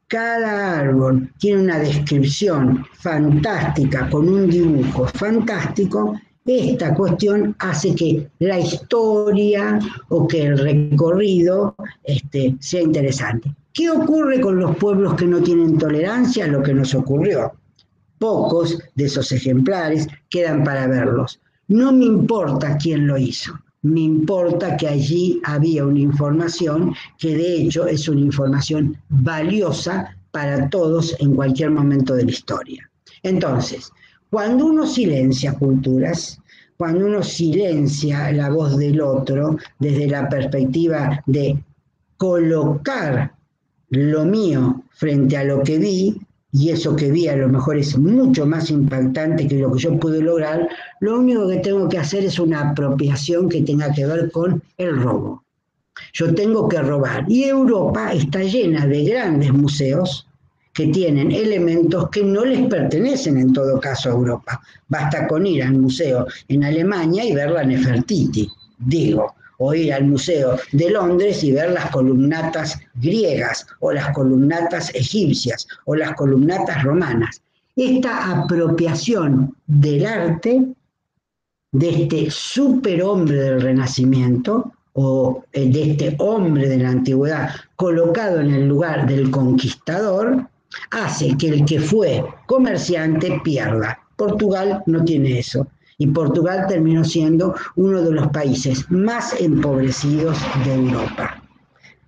cada árbol tiene una descripción fantástica, con un dibujo fantástico, esta cuestión hace que la historia o que el recorrido sea interesante. ¿Qué ocurre con los pueblos que no tienen tolerancia? Lo que nos ocurrió. Pocos de esos ejemplares quedan para verlos. No me importa quién lo hizo, me importa que allí había una información que de hecho es una información valiosa para todos en cualquier momento de la historia. Entonces, cuando uno silencia culturas, cuando uno silencia la voz del otro desde la perspectiva de colocar lo mío frente a lo que vi, y eso que vi a lo mejor es mucho más impactante que lo que yo pude lograr, lo único que tengo que hacer es una apropiación que tenga que ver con el robo. Yo tengo que robar. Y Europa está llena de grandes museos que tienen elementos que no les pertenecen en todo caso a Europa. Basta con ir al museo en Alemania y ver la Nefertiti, digo, o ir al Museo de Londres y ver las columnatas griegas, o las columnatas egipcias, o las columnatas romanas. Esta apropiación del arte, de este superhombre del Renacimiento, o de este hombre de la antigüedad, colocado en el lugar del conquistador, hace que el que fue comerciante pierda. Portugal no tiene eso. Y Portugal terminó siendo uno de los países más empobrecidos de Europa.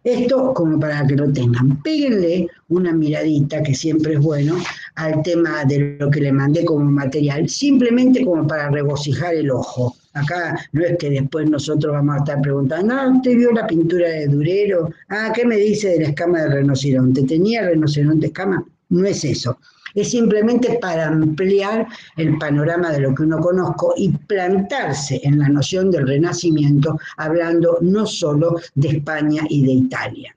Esto como para que lo tengan. Péguenle una miradita, que siempre es bueno, al tema de lo que le mandé como material, simplemente como para regocijar el ojo. Acá no es que después nosotros vamos a estar preguntando, ¿usted vio la pintura de Durero? ¿Qué me dice de la escama del rinoceronte? ¿Tenía el rinoceronte escama? No es eso. Es simplemente para ampliar el panorama de lo que uno conozco y plantarse en la noción del Renacimiento, hablando no solo de España y de Italia.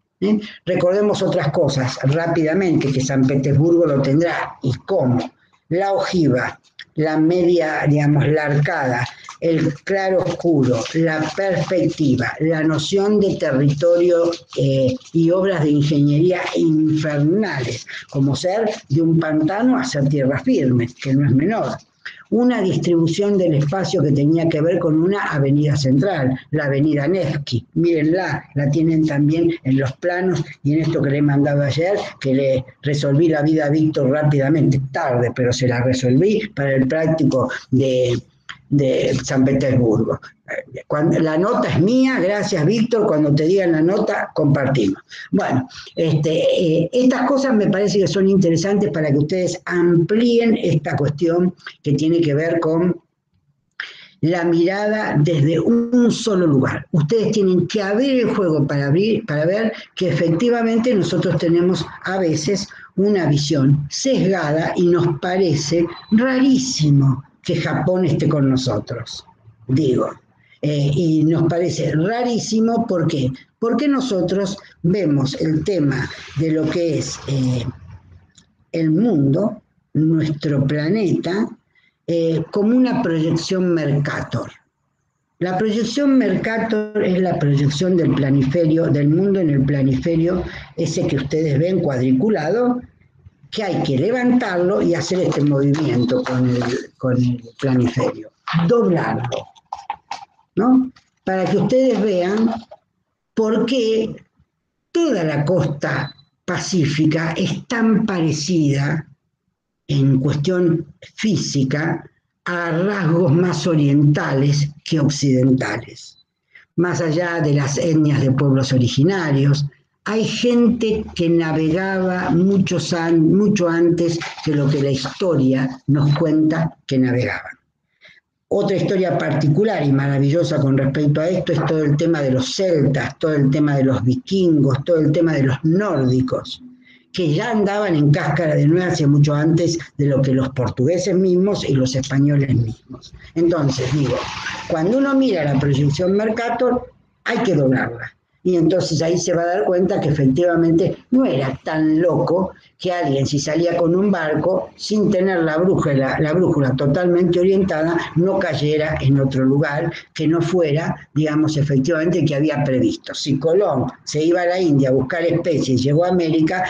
Recordemos otras cosas rápidamente, que San Petersburgo lo tendrá, y cómo. La ojiva, la media, digamos, la arcada, el claro oscuro, la perspectiva, la noción de territorio y obras de ingeniería infernales, como ser de un pantano a ser tierra firme, que no es menor. Una distribución del espacio que tenía que ver con una avenida central, la avenida Nevsky. Mírenla, la tienen también en los planos y en esto que le he mandado ayer, que le resolví la vida a Víctor rápidamente, tarde, pero se la resolví para el práctico de San Petersburgo. Cuando, la nota es mía, gracias Víctor, cuando te digan la nota compartimos. Bueno, estas cosas me parece que son interesantes para que ustedes amplíen esta cuestión que tiene que ver con la mirada desde un solo lugar. Ustedes tienen que abrir el juego para ver que efectivamente nosotros tenemos a veces una visión sesgada y nos parece rarísimo que Japón esté con nosotros, digo. Y nos parece rarísimo, ¿por qué? Porque nosotros vemos el tema de lo que es el mundo, nuestro planeta, como una proyección Mercator. La proyección Mercator es la proyección del planiferio, del mundo en el planiferio, ese que ustedes ven cuadriculado, que hay que levantarlo y hacer este movimiento con el planiferio, doblarlo, ¿no? Para que ustedes vean por qué toda la costa pacífica es tan parecida en cuestión física a rasgos más orientales que occidentales. Más allá de las etnias de pueblos originarios, hay gente que navegaba mucho antes de lo que la historia nos cuenta que navegaban. Otra historia particular y maravillosa con respecto a esto es todo el tema de los celtas, todo el tema de los vikingos, todo el tema de los nórdicos, que ya andaban en cáscara de nuez hace mucho antes de lo que los portugueses mismos y los españoles mismos. Entonces, digo, cuando uno mira la proyección Mercator, hay que doblarla. Y entonces ahí se va a dar cuenta que efectivamente no era tan loco que alguien, si salía con un barco, sin tener la brújula totalmente orientada, no cayera en otro lugar que no fuera, digamos, efectivamente que había previsto. Si Colón se iba a la India a buscar especies y llegó a América,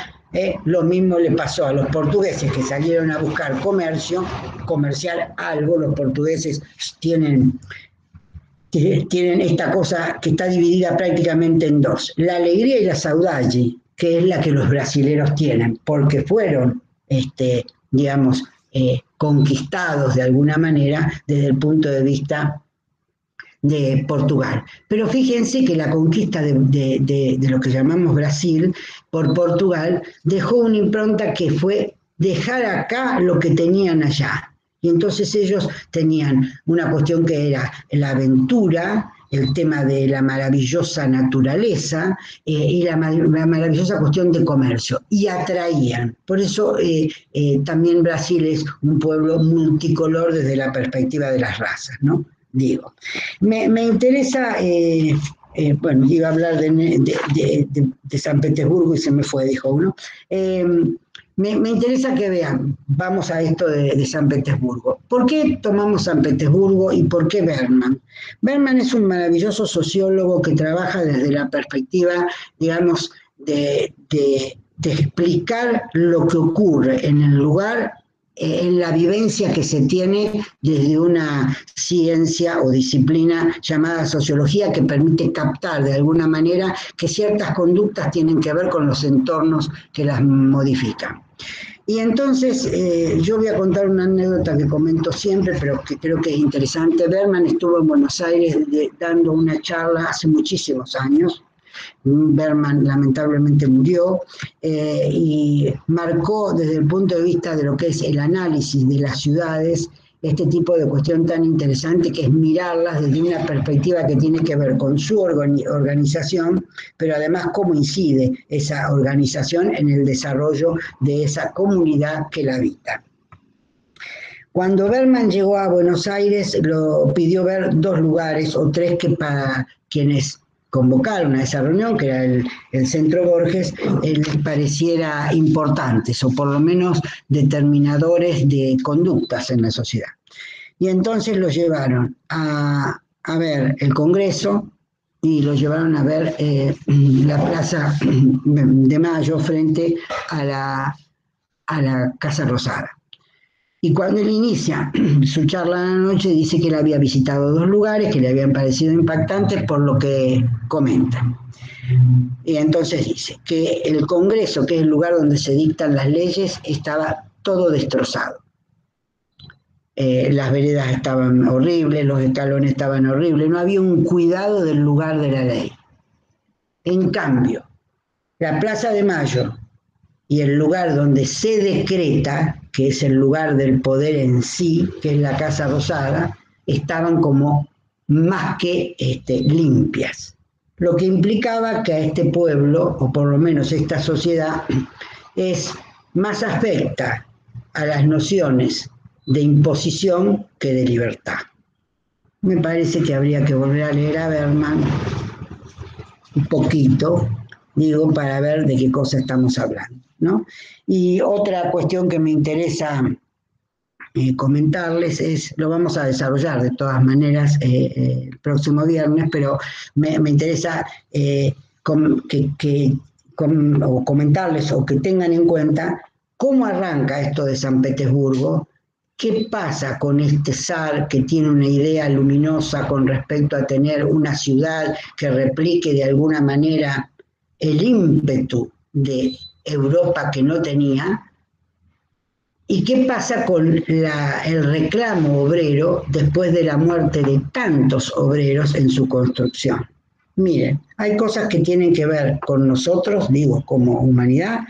lo mismo le pasó a los portugueses que salieron a buscar comerciar algo. Los portugueses tienen esta cosa que está dividida prácticamente en dos, la alegría y la saudade, que es la que los brasileros tienen, porque fueron, digamos, conquistados de alguna manera desde el punto de vista de Portugal. Pero fíjense que la conquista de lo que llamamos Brasil por Portugal dejó una impronta que fue dejar acá lo que tenían allá. Y entonces ellos tenían una cuestión que era la aventura, el tema de la maravillosa naturaleza y la maravillosa cuestión de comercio, y atraían. Por eso también Brasil es un pueblo multicolor desde la perspectiva de las razas, ¿no? Digo, me interesa, bueno, iba a hablar de San Petersburgo y se me fue, dijo uno. Me interesa que vean, vamos a esto de San Petersburgo. ¿Por qué tomamos San Petersburgo y por qué Bergman? Bergman es un maravilloso sociólogo que trabaja desde la perspectiva, digamos, de explicar lo que ocurre en el lugar, en la vivencia que se tiene desde una ciencia o disciplina llamada sociología, que permite captar de alguna manera que ciertas conductas tienen que ver con los entornos que las modifican. Y entonces yo voy a contar una anécdota que comento siempre, pero que creo que es interesante. Bergman estuvo en Buenos Aires dando una charla hace muchísimos años. Bergman lamentablemente murió y marcó desde el punto de vista de lo que es el análisis de las ciudades este tipo de cuestión tan interesante, que es mirarlas desde una perspectiva que tiene que ver con su organización, pero además cómo incide esa organización en el desarrollo de esa comunidad que la habita. Cuando Bergman llegó a Buenos Aires, lo pidió ver dos lugares o tres que para quienes convocaron a esa reunión, que era el Centro Borges, les pareciera importantes, o por lo menos determinadores de conductas en la sociedad. Y entonces los llevaron a ver el Congreso y los llevaron a ver la Plaza de Mayo frente a la Casa Rosada. Y cuando él inicia su charla de la noche, dice que él había visitado 2 lugares que le habían parecido impactantes por lo que comenta. Y entonces dice que el Congreso, que es el lugar donde se dictan las leyes, estaba todo destrozado. Las veredas estaban horribles, los escalones estaban horribles, no había un cuidado del lugar de la ley. En cambio, la Plaza de Mayo y el lugar donde se decreta, que es el lugar del poder en sí, que es la Casa Rosada, estaban como más que limpias. Lo que implicaba que a este pueblo, o por lo menos esta sociedad, es más afecta a las nociones de imposición que de libertad. Me parece que habría que volver a leer a Berman un poquito, digo, para ver de qué cosa estamos hablando, ¿no? Y otra cuestión que me interesa comentarles es, lo vamos a desarrollar de todas maneras el próximo viernes, pero me interesa comentarles o que tengan en cuenta cómo arranca esto de San Petersburgo. ¿Qué pasa con este zar que tiene una idea luminosa con respecto a tener una ciudad que replique de alguna manera el ímpetu de Europa que no tenía? ¿Y qué pasa con el reclamo obrero después de la muerte de tantos obreros en su construcción? Miren, hay cosas que tienen que ver con nosotros, digo, como humanidad,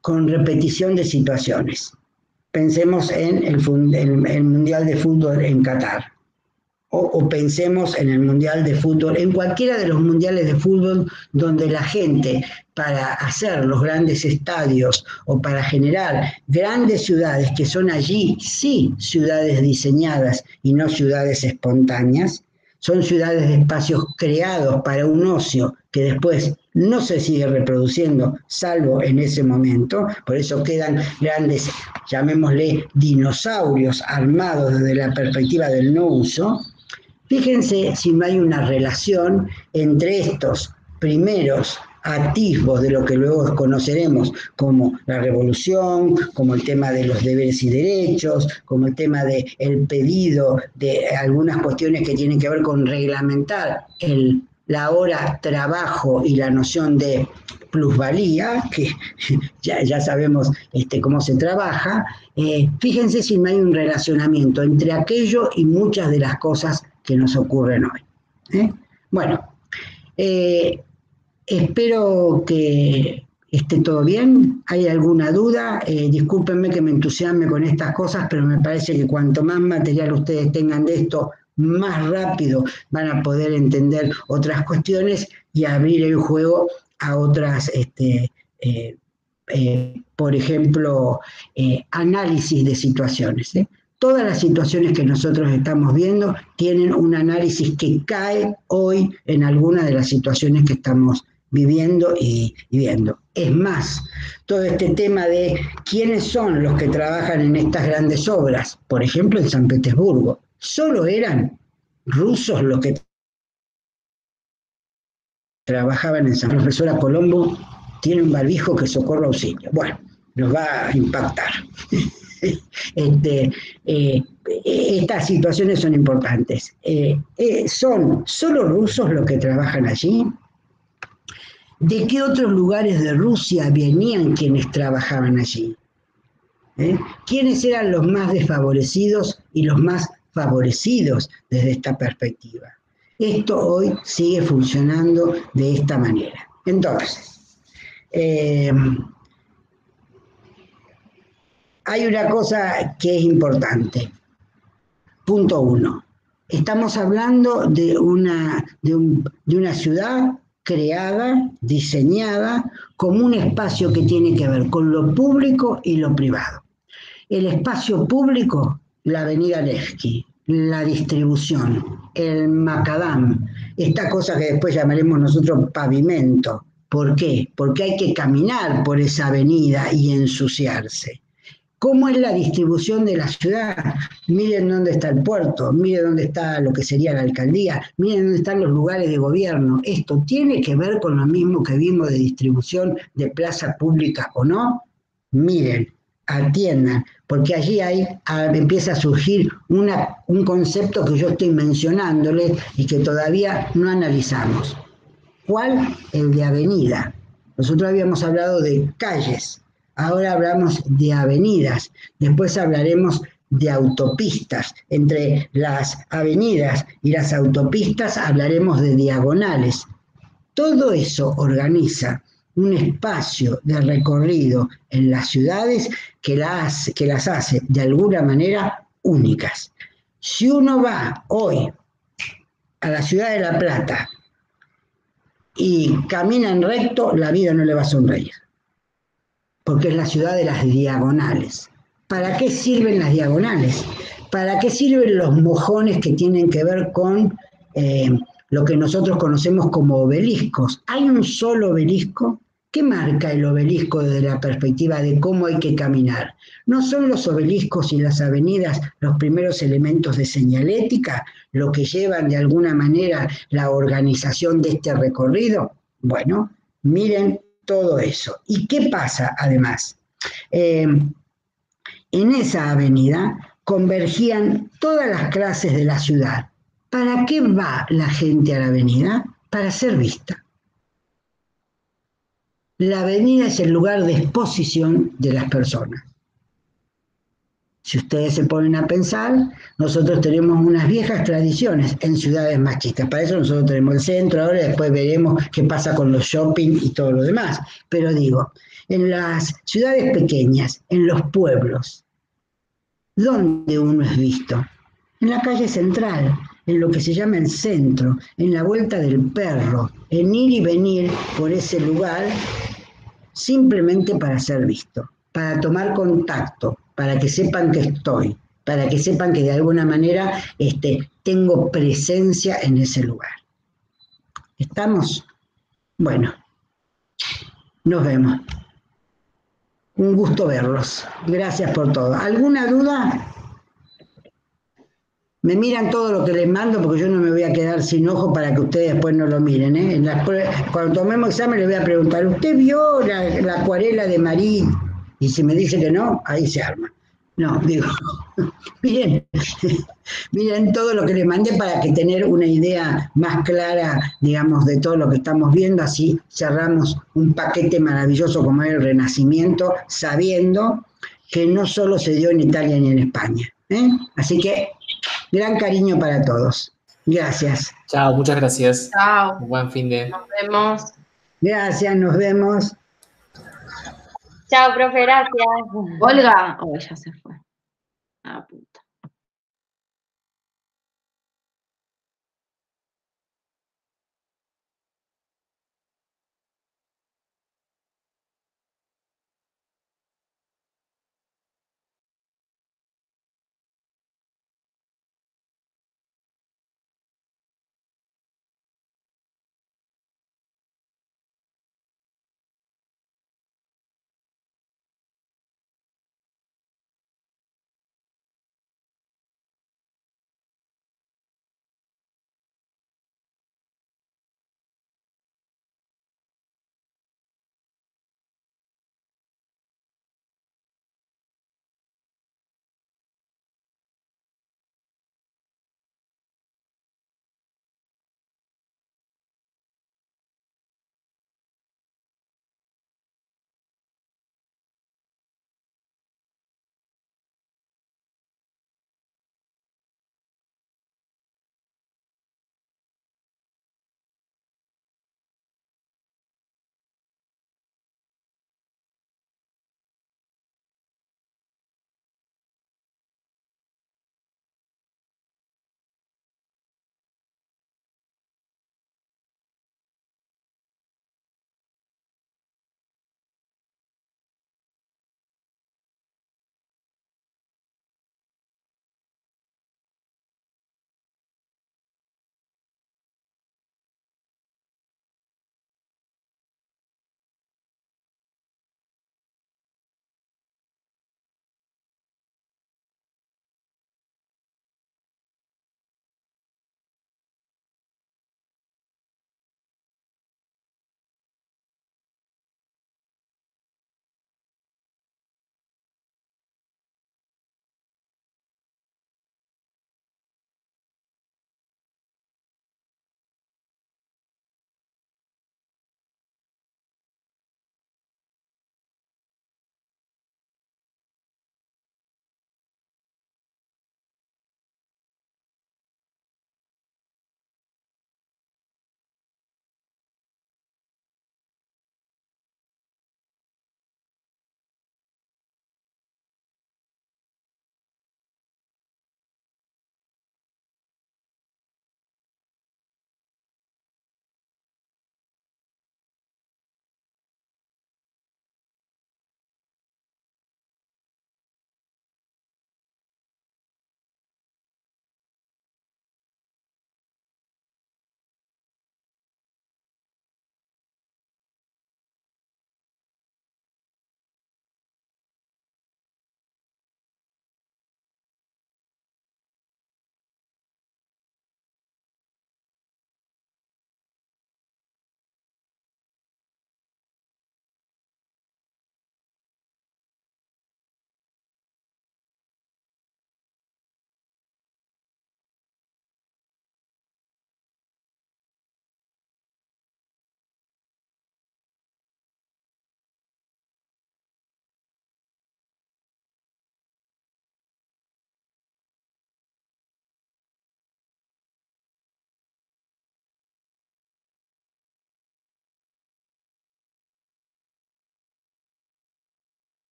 con repetición de situaciones. Pensemos en el Mundial de Fútbol en Qatar, o pensemos en el Mundial de Fútbol, en cualquiera de los mundiales de fútbol donde la gente, para hacer los grandes estadios o para generar grandes ciudades, que son allí sí ciudades diseñadas y no ciudades espontáneas, son ciudades de espacios creados para un ocio que después no se sigue reproduciendo, salvo en ese momento. Por eso quedan grandes, llamémosle, dinosaurios armados desde la perspectiva del no uso. Fíjense si no hay una relación entre estos primeros atisbos de lo que luego conoceremos como la revolución, como el tema de los deberes y derechos, como el tema del pedido de algunas cuestiones que tienen que ver con reglamentar la hora trabajo y la noción de plusvalía, que ya sabemos cómo se trabaja. Fíjense si no hay un relacionamiento entre aquello y muchas de las cosas que nos ocurren hoy. Bueno, espero que esté todo bien. ¿Hay alguna duda? Discúlpenme que me entusiasme con estas cosas, pero me parece que cuanto más material ustedes tengan de esto, más rápido van a poder entender otras cuestiones y abrir el juego a otras, por ejemplo, análisis de situaciones. Todas las situaciones que nosotros estamos viendo tienen un análisis que cae hoy en alguna de las situaciones que estamos viviendo y viendo. Es más, todo este tema de quiénes son los que trabajan en estas grandes obras, por ejemplo en San Petersburgo, solo eran rusos los que trabajaban en San Petersburgo. La profesora Colombo tiene un barbijo que socorro auxilio. Bueno, nos va a impactar. Estas situaciones son importantes. ¿Son solo rusos los que trabajan allí? ¿De qué otros lugares de Rusia venían quienes trabajaban allí? ¿Quiénes eran los más desfavorecidos y los más favorecidos desde esta perspectiva? Esto hoy sigue funcionando de esta manera. Entonces, hay una cosa que es importante. Punto 1. Estamos hablando de una ciudad creada, diseñada, como un espacio que tiene que ver con lo público y lo privado. El espacio público, la avenida Nevsky, la distribución, el macadam, esta cosa que después llamaremos nosotros pavimento. ¿Por qué? Porque hay que caminar por esa avenida y ensuciarse. ¿Cómo es la distribución de la ciudad? Miren dónde está el puerto, miren dónde está lo que sería la alcaldía, miren dónde están los lugares de gobierno. ¿Esto tiene que ver con lo mismo que vimos de distribución de plaza pública o no? Miren, atiendan, porque allí empieza a surgir un concepto que yo estoy mencionándoles y que todavía no analizamos. ¿Cuál? El de avenida. Nosotros habíamos hablado de calles, ahora hablamos de avenidas, después hablaremos de autopistas. Entre las avenidas y las autopistas hablaremos de diagonales. Todo eso organiza un espacio de recorrido en las ciudades que las hace de alguna manera únicas. Si uno va hoy a la ciudad de La Plata y camina en recto, la vida no le va a sonreír, porque es la ciudad de las diagonales. ¿Para qué sirven las diagonales? ¿Para qué sirven los mojones que tienen que ver con lo que nosotros conocemos como obeliscos? ¿Hay un solo obelisco? ¿Qué marca el obelisco desde la perspectiva de cómo hay que caminar? ¿No son los obeliscos y las avenidas los primeros elementos de señalética, lo que llevan de alguna manera la organización de este recorrido? Bueno, miren todo eso. ¿Y qué pasa además? En esa avenida convergían todas las clases de la ciudad. ¿Para qué va la gente a la avenida? Para ser vista. La avenida es el lugar de exposición de las personas. Si ustedes se ponen a pensar, nosotros tenemos unas viejas tradiciones en ciudades más chicas. Para eso nosotros tenemos el centro, ahora después veremos qué pasa con los shopping y todo lo demás. Pero digo, en las ciudades pequeñas, en los pueblos, ¿dónde uno es visto? En la calle central, en lo que se llama el centro, en la vuelta del perro, en ir y venir por ese lugar simplemente para ser visto, para tomar contacto, para que sepan que estoy, para que sepan que de alguna manera tengo presencia en ese lugar. ¿Estamos? Bueno, nos vemos. Un gusto verlos. Gracias por todo. ¿Alguna duda? Me miran todo lo que les mando porque yo no me voy a quedar sin ojo para que ustedes después no lo miren. Cuando tomemos examen les voy a preguntar, ¿usted vio la acuarela de Marí? Y si me dice que no, ahí se arma. No, digo, miren, miren todo lo que les mandé para que tener una idea más clara, digamos, de todo lo que estamos viendo. Así cerramos un paquete maravilloso como es el Renacimiento, sabiendo que no solo se dio en Italia ni en España. Así que gran cariño para todos. Gracias. Chao, muchas gracias. Chao. Un buen fin de. Nos vemos. Gracias, nos vemos. Chao, profe, gracias. Olga. Oh, ya se fue. Ah, puta.